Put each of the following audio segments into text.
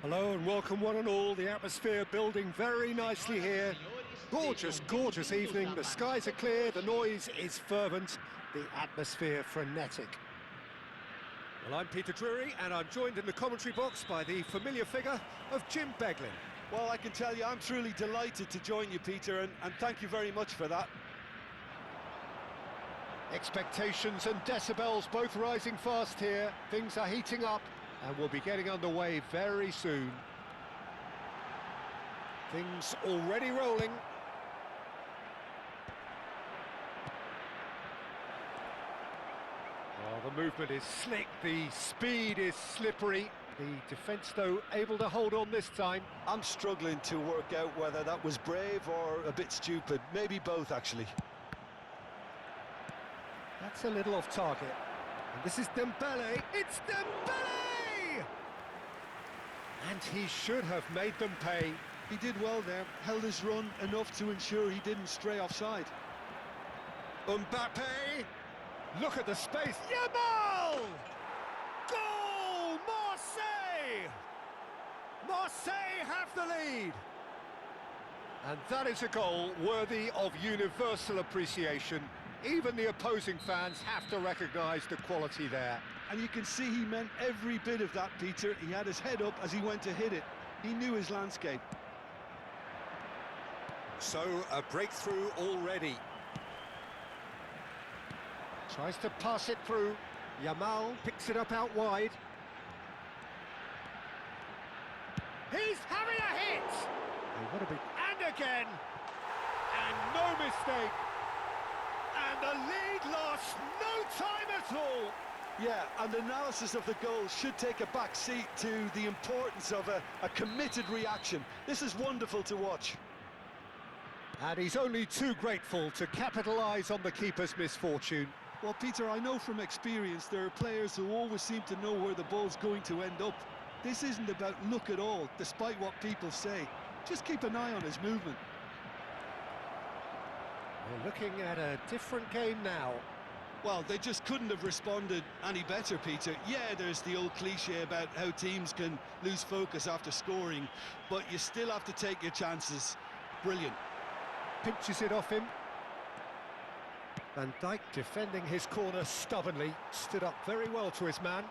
Hello and welcome one and all. The atmosphere building very nicely here. Gorgeous, gorgeous evening. The skies are clear, the noise is fervent, the atmosphere frenetic. Well, I'm Peter Drury and I'm joined in the commentary box by the familiar figure of Jim Beglin. Well, I can tell you I'm truly delighted to join you, Peter, and thank you very much for that. Expectations and decibels both rising fast here. Things are heating up and we'll be getting underway very soon. Things already rolling. Oh, the movement is slick, the speed is slippery. The defence, though, able to hold on this time. I'm struggling to work out whether that was brave or a bit stupid. Maybe both, actually. That's a little off target. And this is Dembele. It's Dembele! And he should have made them pay. He did well there, held his run enough to ensure he didn't stray offside. Mbappe! Look at the space. Yamal! Goal! Marseille! Marseille have the lead! And that is a goal worthy of universal appreciation. Even the opposing fans have to recognise the quality there. And you can see he meant every bit of that, Peter. He had his head up as he went to hit it. He knew his landscape. So, a breakthrough already. Tries to pass it through. Yamal picks it up out wide. He's having a hit! Oh, what a big... And again! And no mistake! And the lead lost no time at all! Yeah, and analysis of the goal should take a back seat to the importance of a committed reaction. This is wonderful to watch. And he's only too grateful to capitalise on the keeper's misfortune. Well, Peter, I know from experience there are players who always seem to know where the ball's going to end up. This isn't about luck at all, despite what people say. Just keep an eye on his movement. We're looking at a different game now. Well, they just couldn't have responded any better, Peter. Yeah, there's the old cliche about how teams can lose focus after scoring, but you still have to take your chances. Brilliant. Pinches it off him. Van Dijk defending his corner stubbornly, stood up very well to his man.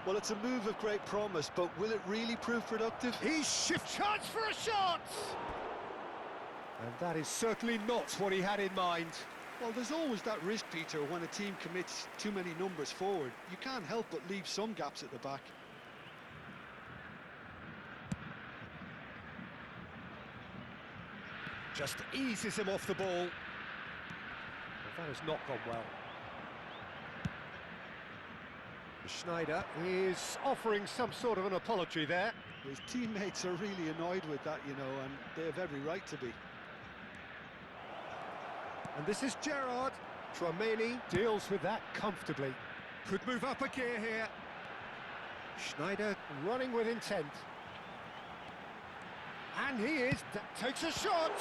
Well, it's a move of great promise, but will it really prove productive? He's chance for a shot! And that is certainly not what he had in mind. Well, there's always that risk, Peter, when a team commits too many numbers forward. You can't help but leave some gaps at the back. Just eases him off the ball. Well, that has not gone well. Schneider is offering some sort of an apology there. His teammates are really annoyed with that, you know, and they have every right to be. And this is Gerrard. Tchouaméni deals with that comfortably. Could move up a gear here. Schneider running with intent. And he takes a shot!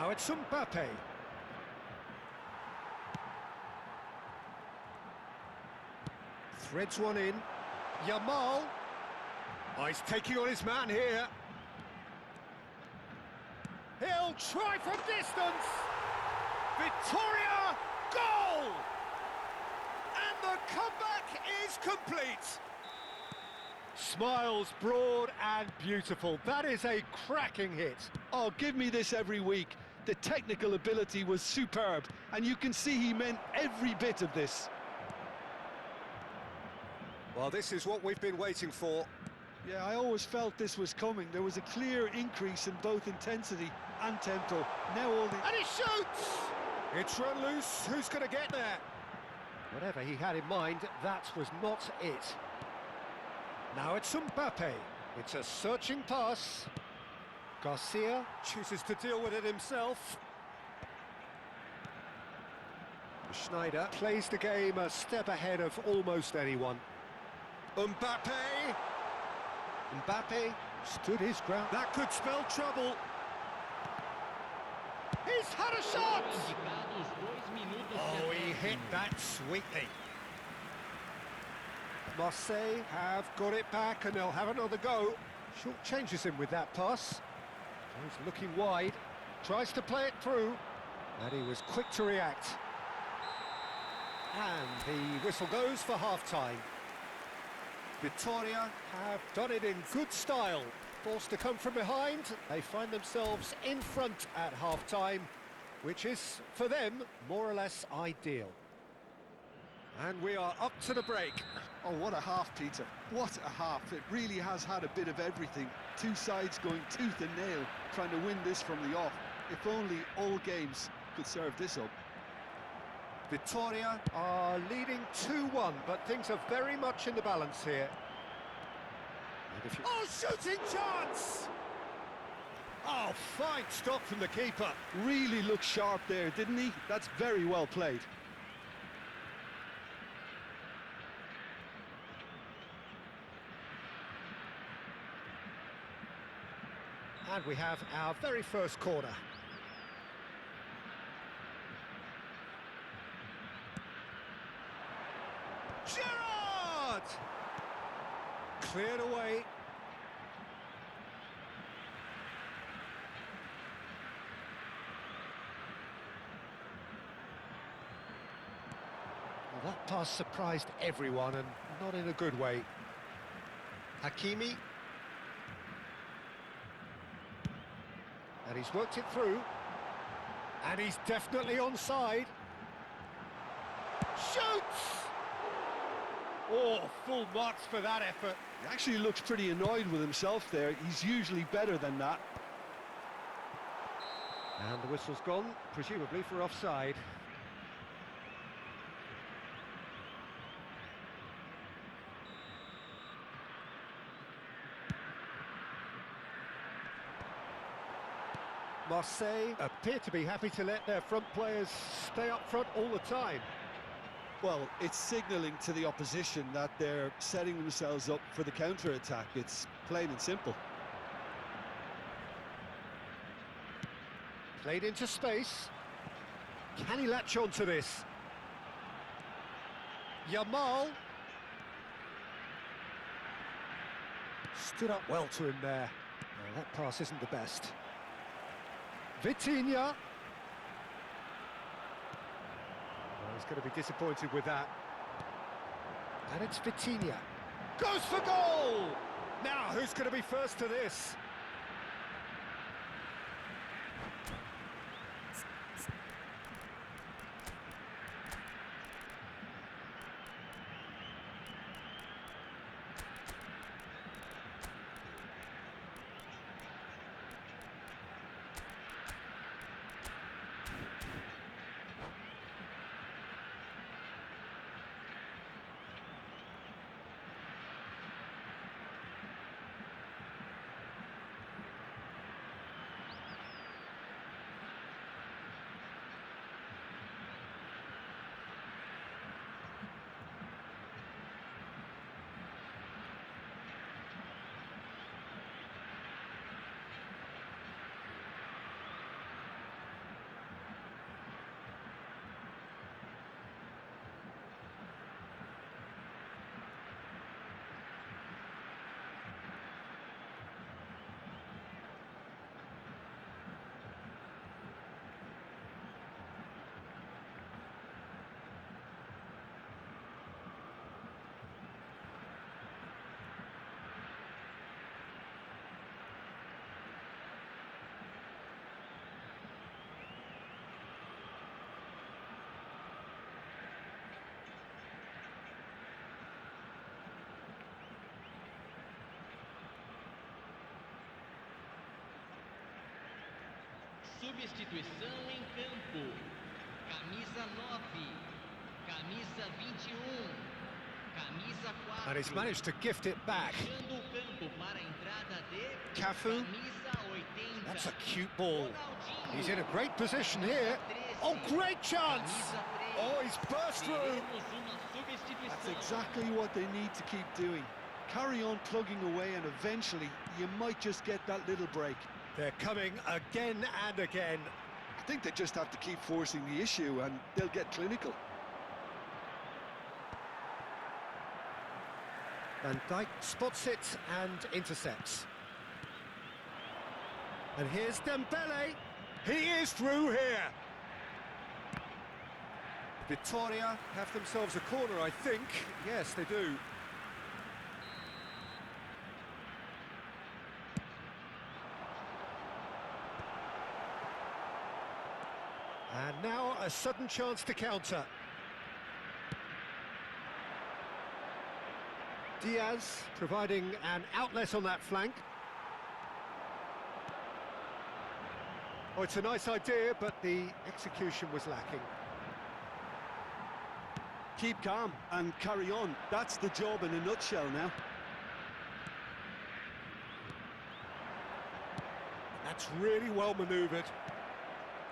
Now it's Mbappe. Threads one in. Yamal. Oh, he's taking on his man here. He'll try from distance. Victoria, goal! And the comeback is complete. Smiles broad and beautiful. That is a cracking hit. Oh, give me this every week. The technical ability was superb, and you can see he meant every bit of this. Well, this is what we've been waiting for. Yeah, I always felt this was coming. There was a clear increase in both intensity and tempo. Now all the... And he shoots! It's run loose. Who's going to get there? Whatever he had in mind, that was not it. Now it's Mbappe. It's a searching pass. Garcia chooses to deal with it himself. Schneider plays the game a step ahead of almost anyone. Mbappe! Mbappe stood his ground. That could spell trouble. He's had a shot! Oh, he hit that sweetly. Marseille have got it back and they'll have another go. Short changes him with that pass. He's looking wide, tries to play it through, and he was quick to react. And the whistle goes for half-time. Vitoria have done it in good style. Forced to come from behind, they find themselves in front at half-time, which is, for them, more or less ideal. And we are up to the break. Oh, what a half, Peter. What a half. It really has had a bit of everything. Two sides going tooth and nail, trying to win this from the off. If only all games could serve this up. Vitoria are leading 2-1, but things are very much in the balance here. Oh, shooting chance! Oh, fine stop from the keeper. Really looked sharp there, didn't he? That's very well played. And we have our very first corner. Gerrard! Cleared away. Well, that pass surprised everyone, and not in a good way. Hakimi. And he's worked it through. And he's definitely onside. Shoots! Oh, full marks for that effort. He actually looks pretty annoyed with himself there. He's usually better than that. And the whistle's gone, presumably for offside. Marseille appear to be happy to let their front players stay up front all the time. Well, it's signalling to the opposition that they're setting themselves up for the counter-attack. It's plain and simple. Played into space. Can he latch on to this? Yamal. Stood up well to him there. Oh, that pass isn't the best. Vitinha. Well, he's going to be disappointed with that. And it's Vitinha. Goes for goal! Now, who's going to be first to this? Substituição em campo. Camisa 9, camisa 21, camisa 4. And he's managed to gift it back. Fechando o campo para a entrada de Cafu. camisa 80. That's a cute ball. Ronaldinho. He's in a great position here. Oh, great chance! Camisa 13. Oh, he's burst through. Teremos uma substituição. That's exactly what they need to keep doing. Carry on plugging away and eventually you might just get that little break. They're coming again and again. I think they just have to keep forcing the issue and they'll get clinical. Van Dijk spots it and intercepts. And here's Dembele. He is through here. Victoria have themselves a corner, I think. Yes, they do. And now a sudden chance to counter. Diaz providing an outlet on that flank. Oh, it's a nice idea, but the execution was lacking. Keep calm and carry on. That's the job in a nutshell now. That's really well manoeuvred.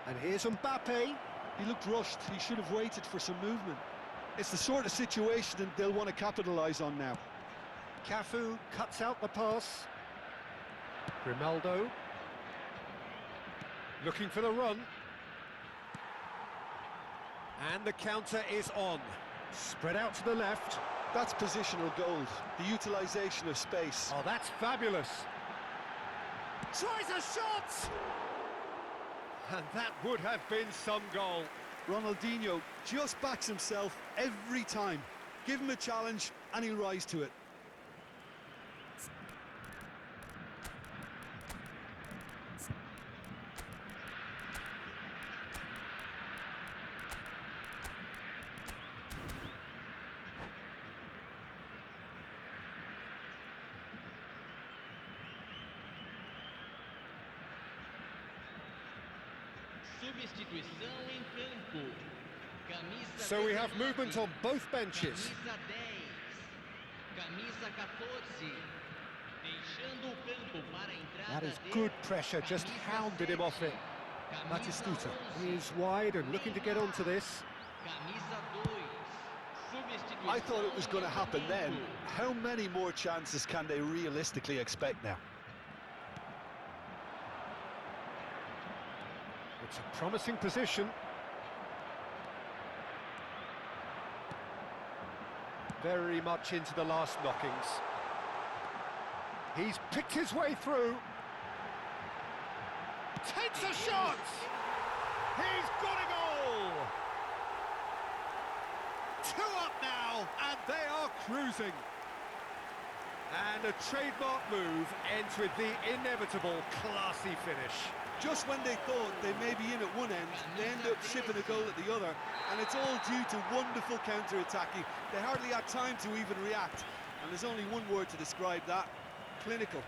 And here's Mbappe. He looked rushed. He should have waited for some movement. It's the sort of situation that they'll want to capitalise on now. Cafu cuts out the pass. Grimaldo. Looking for the run. And the counter is on. Spread out to the left. That's positional gold, the utilisation of space. Oh, that's fabulous. Tries a shot! And that would have been some goal. Ronaldinho just backs himself every time. Give him a challenge and he'll rise to it. Substituição em campo. Camisa So we have 19, movement on both benches. Camisa 10. Camisa 14. Deixando o campo para a entrada That is de good pressure, just camisa hounded him off it. 7. Batistuta Camisa is wide and looking to get onto this. Camisa 2. Substituição I thought it was going to happen em then. campo. How many more chances can they realistically expect now? It's a promising position. Very much into the last knockings. He's picked his way through. Takes a shot! He's got a goal! 2 up now, and they are cruising. And a trademark move ends with the inevitable classy finish. Just when they thought they may be in at one end, they end up shipping a goal at the other, and it's all due to wonderful counter-attacking. They hardly had time to even react, and there's only one word to describe that: clinical.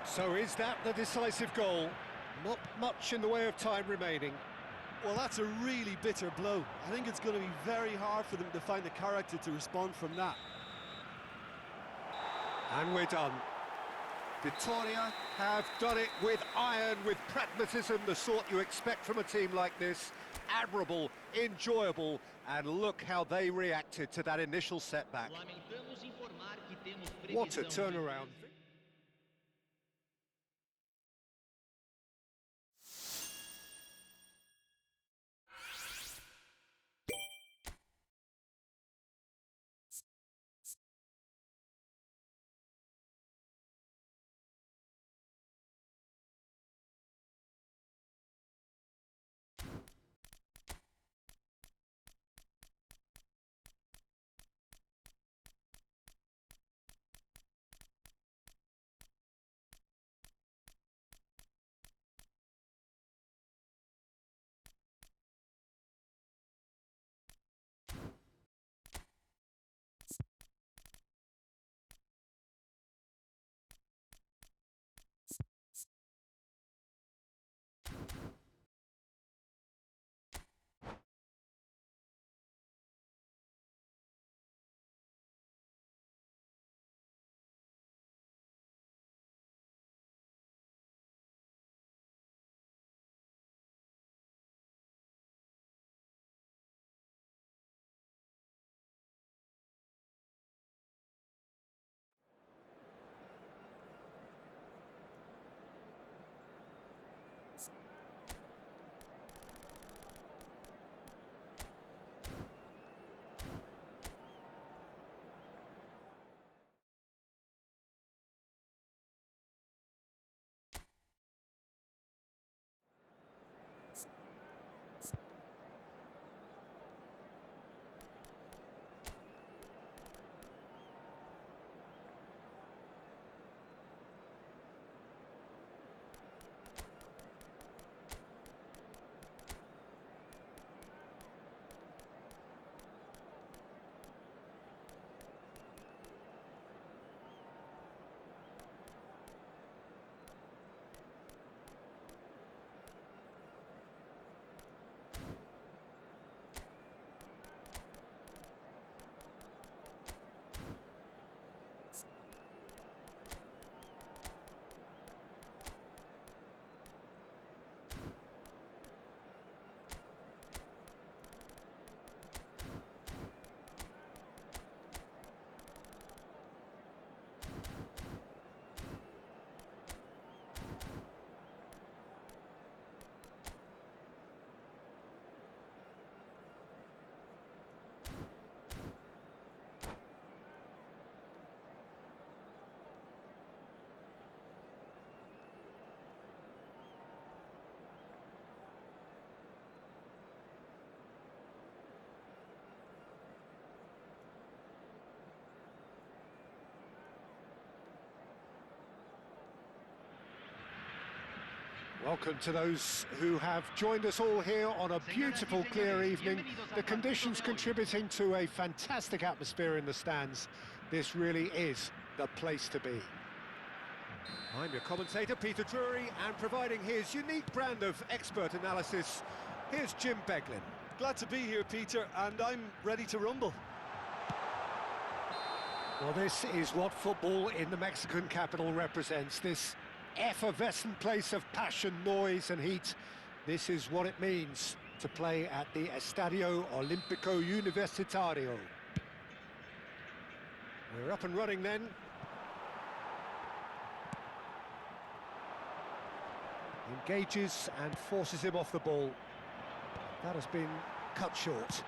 So is that the decisive goal? Not much in the way of time remaining. Well, that's a really bitter blow. I think it's going to be very hard for them to find the character to respond from that. And we're done. Victoria have done it with iron, with pragmatism, the sort you expect from a team like this. Admirable, enjoyable, and look how they reacted to that initial setback. Lamentamos informar que temos What a previsão de turnaround. Welcome to those who have joined us all here on a beautiful, clear evening. The conditions contributing to a fantastic atmosphere in the stands. This really is the place to be. I'm your commentator, Peter Drury, and providing his unique brand of expert analysis, here's Jim Beglin. Glad to be here, Peter, and I'm ready to rumble. Well, this is what football in the Mexican capital represents, this effervescent place of passion, noise and heat. This is what it means to play at the Estadio Olímpico Universitario. We're up and running then. Engages and forces him off the ball. That has been cut short.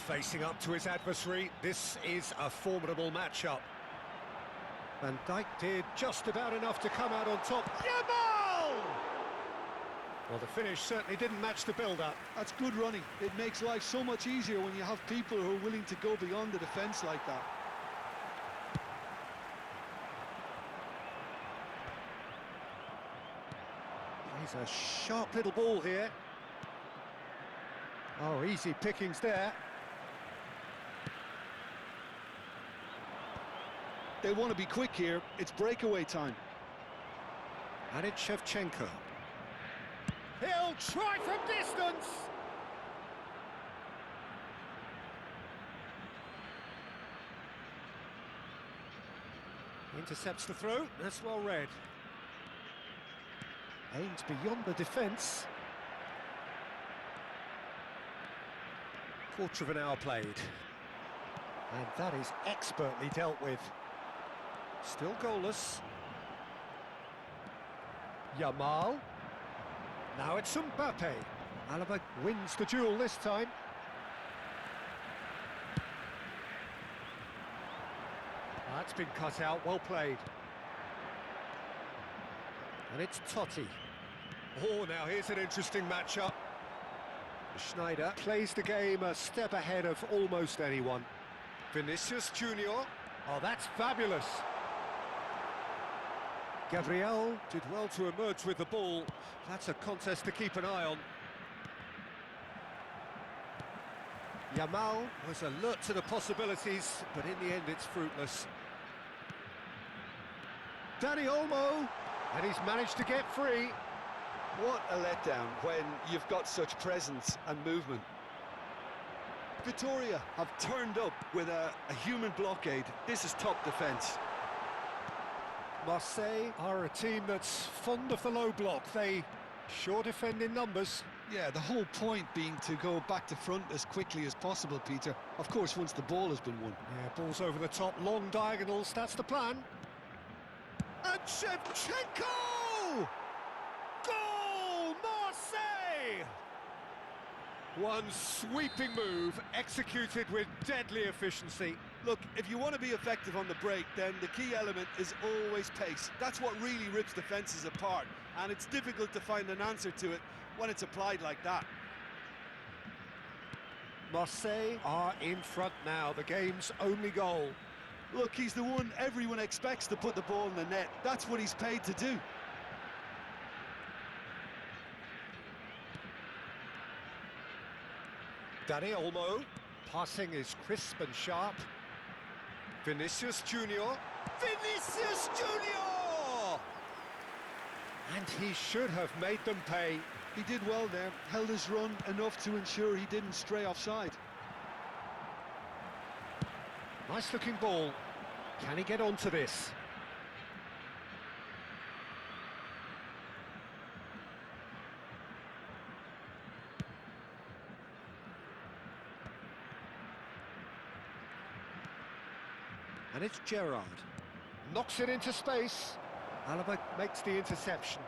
Facing up to his adversary, this is a formidable matchup. Van Dijk did just about enough to come out on top. Yamal! Well, the finish certainly didn't match the build-up. That's good running. It makes life so much easier when you have people who are willing to go beyond the defence like that. He's a sharp little ball here. Oh, easy pickings there. They want to be quick here. It's breakaway time. And it's Shevchenko. He'll try from distance. Intercepts the throw. That's well read. Aims beyond the defence. Quarter of an hour played. And that is expertly dealt with. Still goalless. Yamal. Now it's Mbappe. Alaba wins the duel this time. That's been cut out, well played. And it's Totti. Oh, now here's an interesting matchup. Schneider plays the game a step ahead of almost anyone. Vinicius Junior. Oh, that's fabulous. Gabriel did well to emerge with the ball. That's a contest to keep an eye on. Yamal was alert to the possibilities, but in the end it's fruitless. Dani Olmo, and he's managed to get free. What a letdown when you've got such presence and movement. Vitoria have turned up with a human blockade. This is top defence. Marseille are a team that's fond of the low block. They sure defend in numbers. Yeah, the whole point being to go back to front as quickly as possible, Peter. Of course, once the ball has been won. Yeah, balls over the top, long diagonals, that's the plan. And Shevchenko! Goal, Marseille! One sweeping move, executed with deadly efficiency. Look, if you want to be effective on the break, then the key element is always pace. That's what really rips defences apart, and it's difficult to find an answer to it when it's applied like that. Marseille are in front now, the game's only goal. Look, he's the one everyone expects to put the ball in the net. That's what he's paid to do. Dani Olmo, passing is crisp and sharp. Vinicius Junior. Vinicius Junior! And he should have made them pay. He did well there, held his run enough to ensure he didn't stray offside. Nice looking ball. Can he get onto this? And it's Gerrard. Knocks it into space. Alaba makes the interception.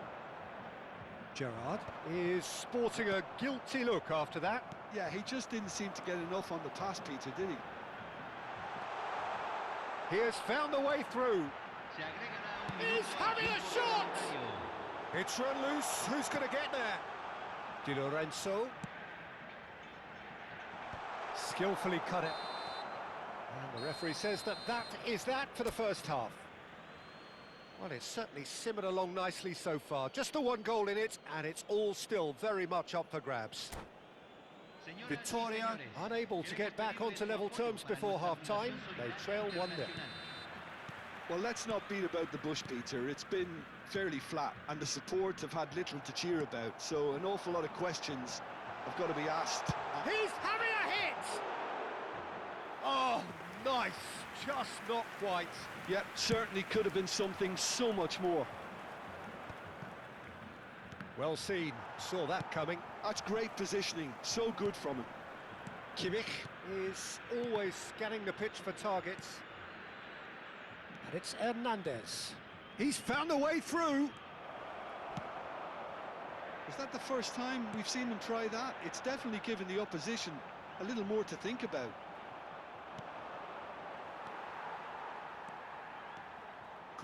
Gerrard is sporting a guilty look after that. Yeah, he just didn't seem to get enough on the pass, Peter, did he? He has found a way through. He's having a shot! It's run loose. Who's going to get there? Di Lorenzo. Skillfully cut it. And the referee says that is that for the first half. Well, it's certainly simmered along nicely so far. Just the one goal in it, and it's all still very much up for grabs. Victoria unable to get back onto level terms before half-time. They trail 1-0. Well, let's not beat about the bush, Peter. It's been fairly flat, and the support have had little to cheer about, so an awful lot of questions have got to be asked. He's having a hit! Oh, nice. Just not quite. Yep, certainly could have been something so much more. Well seen. Saw that coming. That's great positioning. So good from him. Kimmich is always scanning the pitch for targets. And it's Hernandez. He's found a way through. Is that the first time we've seen him try that? It's definitely given the opposition a little more to think about.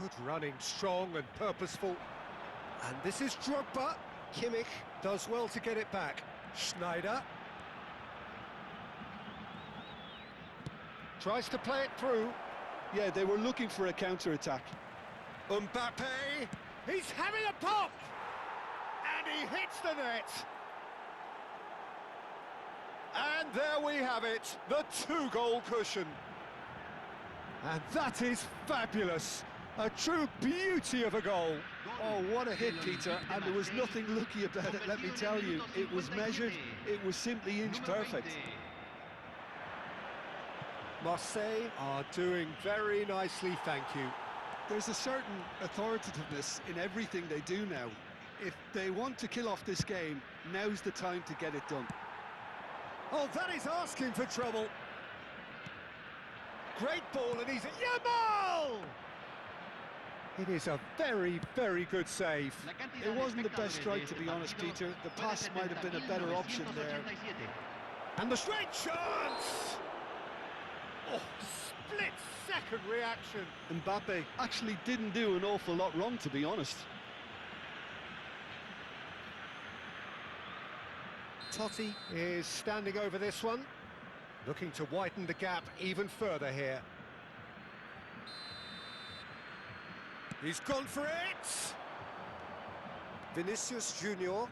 Good running, strong and purposeful. And this is Drogba. Kimmich does well to get it back. Schneider. Tries to play it through. Yeah, they were looking for a counter-attack. Mbappe. He's having a pop. And he hits the net. And there we have it, the 2-goal cushion. And that is fabulous. A true beauty of a goal. Oh, what a hit, Peter, and there was nothing lucky about it, let me tell you. It was measured, it was simply inch perfect. Marseille are doing very nicely, thank you. There's a certain authoritativeness in everything they do now. If they want to kill off this game, now's the time to get it done. Oh, that is asking for trouble. Great ball, and he's... Yamal! It is a very, very good save. It wasn't the best strike, to be honest, Peter. The pass might have been a better option there. And the straight chance! Oh, split-second reaction. Mbappe actually didn't do an awful lot wrong, to be honest. Totti is standing over this one, looking to widen the gap even further here. He's gone for it! Vinicius Junior.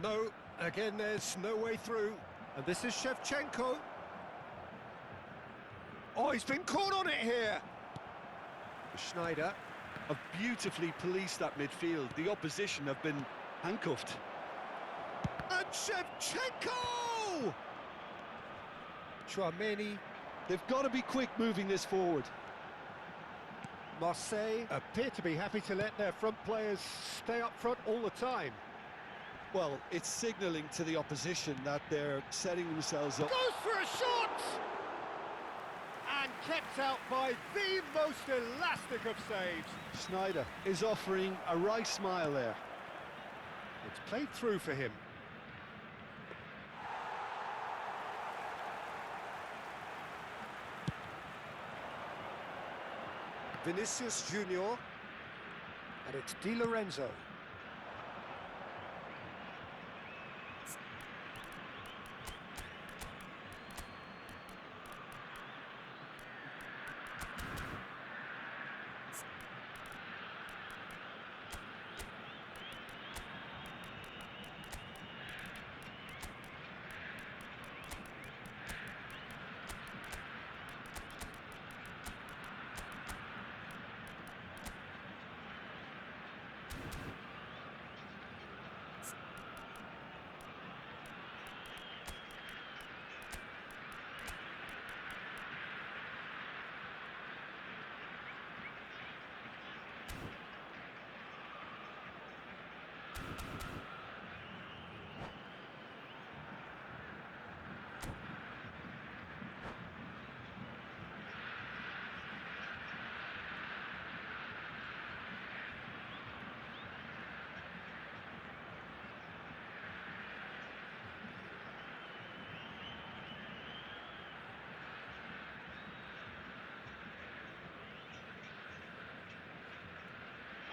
No, again there's no way through. And this is Shevchenko. Oh, he's been caught on it here! Schneider. Have beautifully policed that midfield. The opposition have been handcuffed. And Shevchenko! Tchouameni. They've got to be quick moving this forward. Marseille appear to be happy to let their front players stay up front all the time. Well, it's signalling to the opposition that they're setting themselves up. Goes for a shot! And kept out by the most elastic of saves. Schneider is offering a wry smile there. It's played through for him. Vinicius Junior, and it's Di Lorenzo.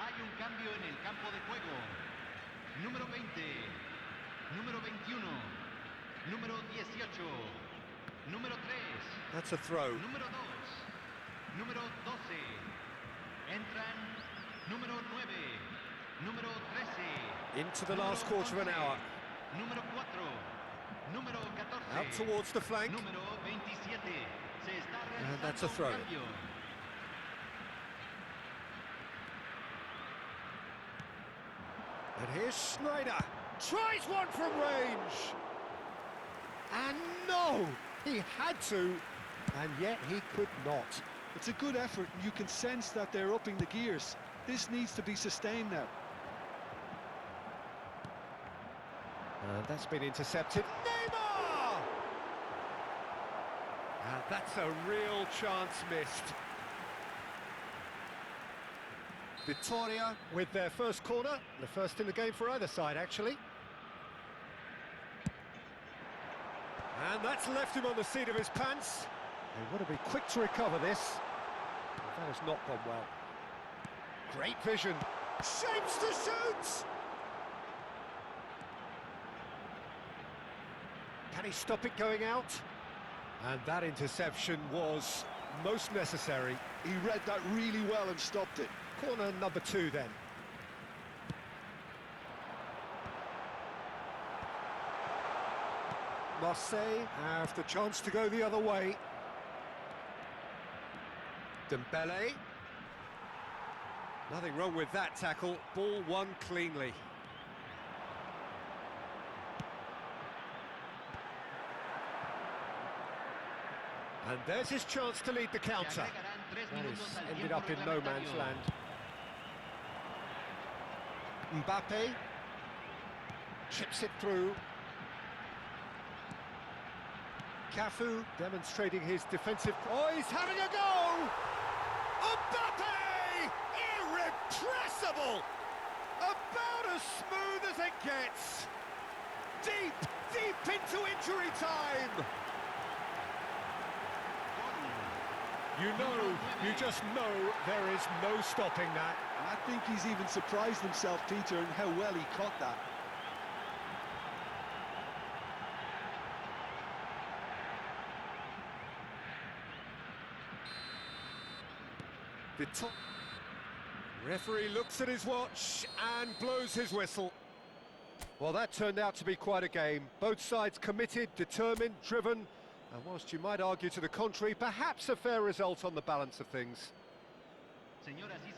Hay un cambio en el campo de juego. Número 20, número 21, número 18. Número 3. That's a throw. Número 2. Número 12. Entran número 9. Número 13. Into the número last quarter of an 11, hour. Número 4. Número 14. Out towards the flank. Número 27. Se está realizando that's a throw. un cambio. And here's Schneider. Tries one from range. And no! He had to, and yet he could not. It's a good effort, and you can sense that they're upping the gears. This needs to be sustained now. And that's been intercepted. Neymar! And that's a real chance missed. Victoria with their first corner, the first in the game for either side, actually. And that's left him on the seat of his pants. They've got to be quick to recover this. That has not gone well. Great vision. Shapes to shoot! Can he stop it going out? And that interception was most necessary. He read that really well and stopped it. Corner number 2 then. Marseille have the chance to go the other way. Dembele. Nothing wrong with that tackle. Ball won cleanly. And there's his chance to lead the counter. Se agregarán 3 That minutos has al ended tiempo up in no man's reglamentario. land. Mbappe chips it through. Cafu demonstrating his defensive. Oh, he's having a go! Mbappe! Irrepressible! About as smooth as it gets. Deep, deep into injury time. You just know there is no stopping that. And I think he's even surprised himself, Peter, in how well he caught that. The top referee looks at his watch and blows his whistle. Well, that turned out to be quite a game. Both sides committed, determined, driven, and whilst you might argue to the contrary, perhaps a fair result on the balance of things. Señoras y